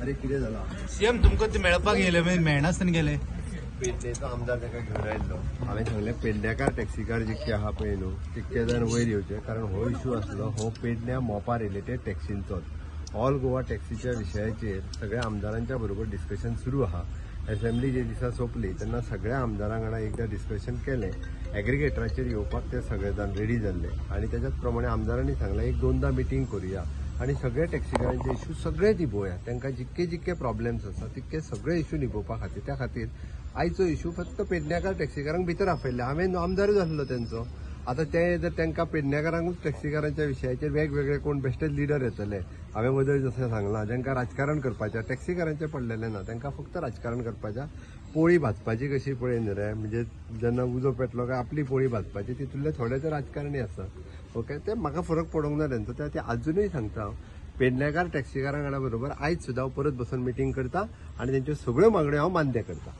मध्ये कितें जालां सीएम तुमकां ते मेळपाक गेले मेळनासतना गेले. पेडणेचो आमदार ताका घेवन आयिल्लो. हांवें सांगलें पेडणेकार टॅक्सीकार जितके आहा पळय न्हू तितके जाण वयर येवचे, कारण हो इश्यू आसलो हो पेडण्या मोपा रिलेटेड टॅक्सींचोच. ऑल गोवा टॅक्सीच्या विशयाचेर सगळ्या आमदारांच्या बरोबर डिस्कशन सुरू आहा. असेंब्ली जे दिसा सोंपली तेन्ना सगळ्या आमदारां वांगडा एकदां डिस्कशन केलें. एग्रिगेटराचेर येवपाक ते सगळे जाण रेडी जाल्ले आनी त्याच्याच प्रमाणे आमदारांनी सांगलें एक दोनदा मिटींग करुया आनी सगळे टॅक्सीकारांचे इश्यू सगळे निभोवया. तांकां जितके जितके प्रॉब्लेम्स आसा तितके सगळे इश्यू निभोवपा खातीर त्या खातीर आयचो इश्यू फक्त पेडण्याकार टॅक्सीकारांक भितर आपयल्ले. हांवें आमदारूच आसलो तेंचो. आता ते जर तांकां पेडण्याकारांकूच टॅक्सीकारांच्या विशयाचेर वेगवेगळे कोण बेश्टेच लिडर येतले. हांवें वदळ जशें सांगलां तांकां राजकारण करपाचें टॅक्सीकारांचें पडलेलें ना. तांकां फक्त राजकारण करपाचें. पोळी भाजपाची कशी पळय न्ही रे, म्हणजे जेन्ना उजो पेटलो काय आपली पोळी भाजपाची तितूंतले थोडे तर राजकारणी आसा. ओके, ते म्हाका फरक पडोंक ना तेंचो. ते अजूनय सांगता हांव पेडण्याकार टॅक्सीकारां वांगडा बरोबर आयज सुद्दां हांव परत बसून मिटींग करता आनी तेंच्यो सगळ्यो मागण्यो हांव मान्य करता.